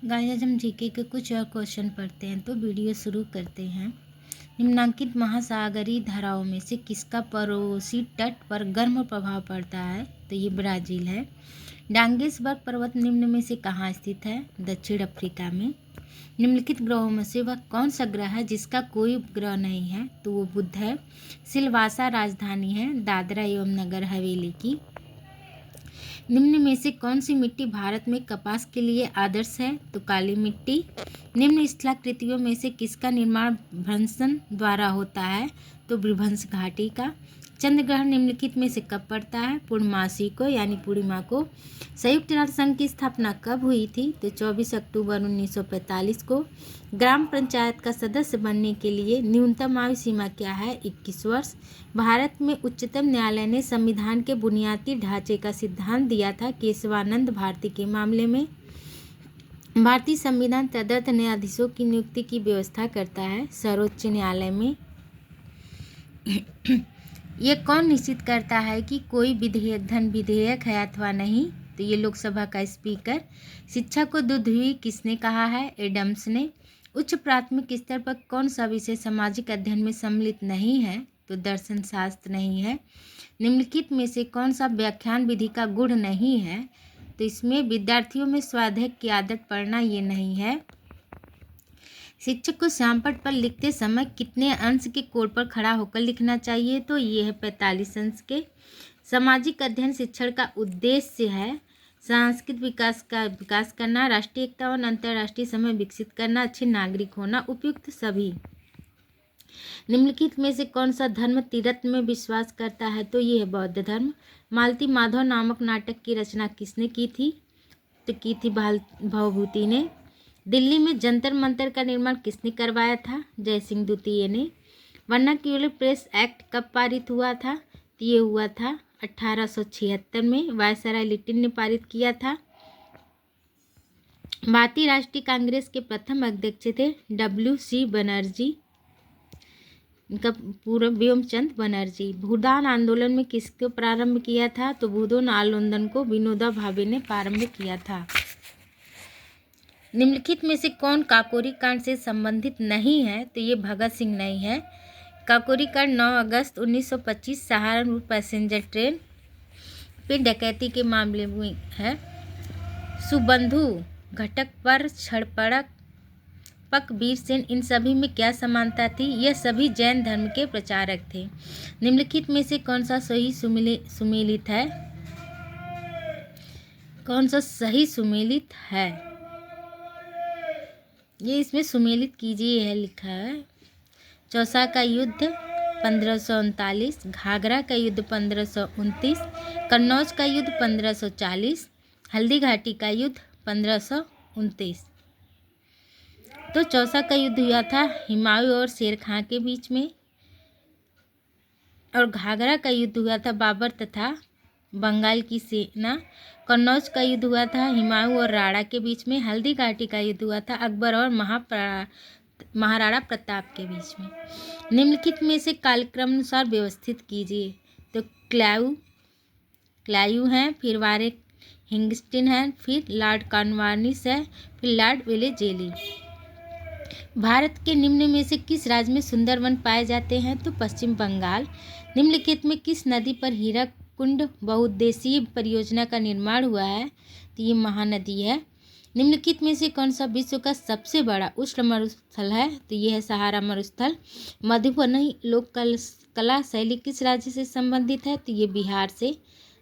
Guys आज हम GK के कुछ और क्वेश्चन पढ़ते हैं तो वीडियो शुरू करते हैं। निम्नलिखित महासागरीय धाराओं में से किसका पड़ोसी तट पर गर्म प्रभाव पड़ता है? तो ये ब्राज़ील है। डांगेसबर्ग पर्वत निम्न में से कहाँ स्थित है? दक्षिण अफ्रीका में। निम्नलिखित ग्रहों में से वह कौन सा ग्रह है जिसका कोई उपग्रह नहीं है? तो वो बुध है। सिलवासा राजधानी है दादरा एवं नगर हवेली की। निम्न में से कौन सी मिट्टी भारत में कपास के लिए आदर्श है? तो काली मिट्टी। निम्न स्थलाकृतियों में से किसका निर्माण भ्रंशन द्वारा होता है? तो विध्वंस घाटी का। चंद्र ग्रहण निम्नलिखित में से कब पड़ता है? पूर्णमासी को यानी पूर्णिमा को। संयुक्त राष्ट्र संघ की स्थापना कब हुई थी? तो 24 अक्टूबर 1945 को। ग्राम पंचायत का सदस्य बनने के लिए न्यूनतम आयु सीमा क्या है? 21 वर्ष। भारत में उच्चतम न्यायालय ने संविधान के बुनियादी ढांचे का सिद्धांत दिया था केशवानंद भारती के मामले में। भारतीय संविधान तदर्थ न्यायाधीशों की नियुक्ति की व्यवस्था करता है सर्वोच्च न्यायालय में। ये कौन निश्चित करता है कि कोई विधेयक धन विधेयक है अथवा नहीं? तो ये लोकसभा का स्पीकर। शिक्षा को दुर्धर्वी किसने कहा है? एडम्स ने। उच्च प्राथमिक स्तर पर कौन सा विषय सामाजिक अध्ययन में सम्मिलित नहीं है? तो दर्शन शास्त्र नहीं है। निम्नलिखित में से कौन सा व्याख्यान विधि का गुण नहीं है? तो इसमें विद्यार्थियों में स्वाध्याय की आदत पड़ना ये नहीं है। शिक्षक को श्यामपट्ट पर लिखते समय कितने अंश के कोण पर खड़ा होकर लिखना चाहिए? तो ये है 45 अंश के। सामाजिक अध्ययन शिक्षण का उद्देश्य है सांस्कृतिक विकास करना, राष्ट्रीय एकता और अंतर्राष्ट्रीय समय विकसित करना, अच्छे नागरिक होना, उपयुक्त सभी। निम्नलिखित में से कौन सा धर्म तीर्थ में विश्वास करता है? तो ये है बौद्ध धर्म। मालती माधव नामक नाटक की रचना किसने की थी? तो की थी भवभूति ने। दिल्ली में जंतर मंतर का निर्माण किसने करवाया था? जय सिंह द्वितीय ने। वर्नाक्यूलर प्रेस एक्ट कब पारित हुआ था? तो ये हुआ था 1876 में। वायसराय लिटिल ने पारित किया था। भारतीय राष्ट्रीय कांग्रेस के प्रथम अध्यक्ष थे WC बनर्जी। इनका पूरा व्योमचंद बनर्जी। भूदान आंदोलन में किसको प्रारंभ किया था? तो भूदान आंदोलन को विनोबा भावे ने प्रारंभ किया था। निम्नलिखित में से कौन काकोरी कांड से संबंधित नहीं है? तो ये भगत सिंह नहीं है। काकोरी कांड 9 अगस्त 1925 सहारनपुर पैसेंजर ट्रेन पे डकैती के मामले में है। सुबंधु घटक पर छड़पड़क पक वीर सेन इन सभी में क्या समानता थी? यह सभी जैन धर्म के प्रचारक थे। निम्नलिखित में से कौन सा सही सुमेलित है? कौन सा सही सुमेलित है? ये इसमें सुमेलित कीजिए है लिखा है। चौसा का युद्ध 1539, घाघरा का युद्ध 1529, कन्नौज का युद्ध 1540, हल्दी घाटी का युद्ध 1529। तो चौसा का युद्ध हुआ था हुमायूं और शेर खां के बीच में, और घाघरा का युद्ध हुआ था बाबर तथा बंगाल की सेना। कन्नौज का युद्ध हुआ था हुमायूं और राणा के बीच में। हल्दी घाटी का युद्ध हुआ था अकबर और महाराणा प्रताप के बीच में। निम्नलिखित में से कालक्रम अनुसार व्यवस्थित कीजिए। तो क्लायू हैं, फिर वारेक हिंगस्टन है, फिर लॉर्ड कॉर्नवालिस है, फिर लॉर्ड वेलेज़ली। भारत के निम्न में से किस राज्य में सुंदरवन पाए जाते हैं? तो पश्चिम बंगाल। निम्नलिखित में किस नदी पर हीराकुंड बहुउद्देशीय परियोजना का निर्माण हुआ है? तो ये महानदी है। निम्नलिखित में से कौन सा विश्व का सबसे बड़ा उष्ण मरुस्थल है? तो ये है सहारा मरुस्थल। मधुबनी लोक कला शैली किस राज्य से संबंधित है? तो ये बिहार से।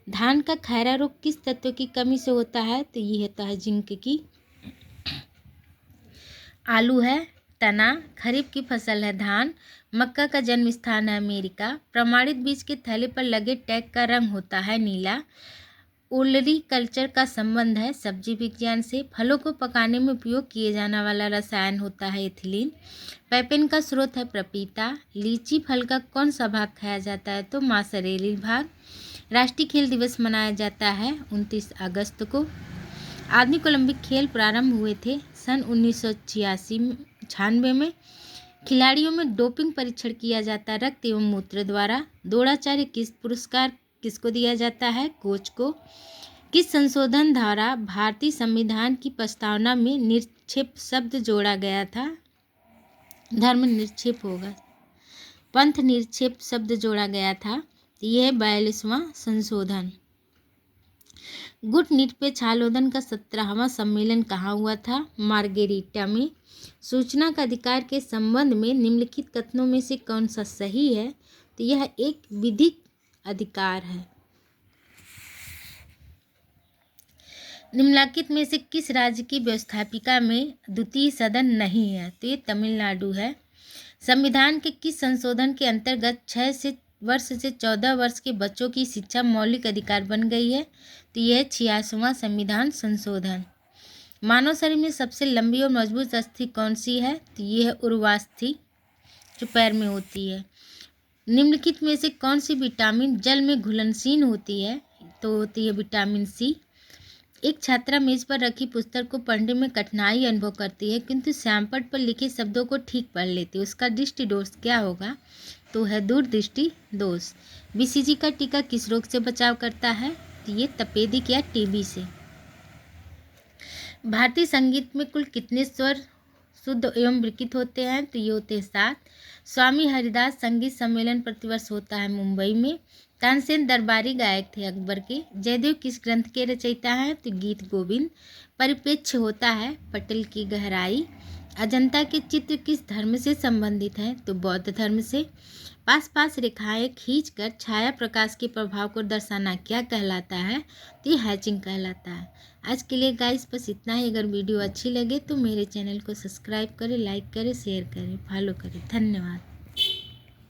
धान का खैरा रोग किस तत्व की कमी से होता है? तो ये होता है जिंक की। आलू है तना। खरीफ की फसल है धान। मक्का का जन्म स्थान है अमेरिका। प्रमाणित बीज के थैले पर लगे टैग का रंग होता है नीला। ओलरी कल्चर का संबंध है सब्जी विज्ञान से। फलों को पकाने में उपयोग किए जाने वाला रसायन होता है एथिलीन। पैपेन का स्रोत है पपीता। लीची फल का कौन सा भाग खाया जाता है? तो मांसरेली भाग। राष्ट्रीय खेल दिवस मनाया जाता है 29 अगस्त को। आधुनिक ओलंपिक खेल प्रारंभ हुए थे सन 1996 में। खिलाड़ियों में डोपिंग परीक्षण किया जाता है रक्त एवं मूत्र द्वारा। द्रोणाचार्य किस पुरस्कार किसको दिया जाता है? कोच को। किस संशोधन द्वारा भारतीय संविधान की प्रस्तावना में निक्षेप शब्द जोड़ा गया था? धर्म निक्षेप होगा। पंथ निक्षेप शब्द जोड़ा गया था। यह 42वां संशोधन। गुट निरपेक्ष आलोचन का 17वां सम्मेलन कहाँ हुआ था? मार्गेरिटा में। सूचना का अधिकार के संबंध में निम्नलिखित कथनों में से कौन सा सही है? तो यह एक विधिक अधिकार है। निम्नलिखित में से किस राज्य की व्यवस्थापिका में द्वितीय सदन नहीं है? तो ये तमिलनाडु है। संविधान के किस संशोधन के अंतर्गत 6 वर्ष से 14 वर्ष के बच्चों की शिक्षा मौलिक अधिकार बन गई है? तो यह 86वां संविधान संशोधन। मानव शरीर में सबसे लंबी और मजबूत अस्थि कौन सी है? तो यह उर्वास्थि जो पैर में होती है। निम्नलिखित में से कौन सी विटामिन जल में घुलनशील होती है? तो होती है विटामिन सी। एक छात्रा मेज पर रखी पुस्तक को पढ़ने में कठिनाई अनुभव करती है, किंतु श्यामपट्ट पर लिखे शब्दों को ठीक पढ़ लेती है। उसका दृष्टि दोष क्या होगा? तो है दूरदृष्टि दोष। बीसीजी का टीका किस रोग से बचाव करता है? तो ये तपेदिक या टीबी से। भारतीय संगीत में कुल कितने स्वर शुद्ध एवं विकृत होते हैं? तो ये होते हैं 7। स्वामी हरिदास संगीत सम्मेलन प्रतिवर्ष होता है मुंबई में। तानसेन दरबारी गायक थे अकबर के। जयदेव किस ग्रंथ के रचयिता हैं? तो गीत गोविंद। परिप्रेक्ष्य होता है पटल की गहराई। अजंता के चित्र किस धर्म से संबंधित हैं? तो बौद्ध धर्म से। पास पास रेखाएं खींचकर छाया प्रकाश के प्रभाव को दर्शाना क्या कहलाता है? तो ये हैचिंग कहलाता है। आज के लिए गाइस बस इतना ही। अगर वीडियो अच्छी लगे तो मेरे चैनल को सब्सक्राइब करें, लाइक करें, शेयर करें, फॉलो करें। धन्यवाद।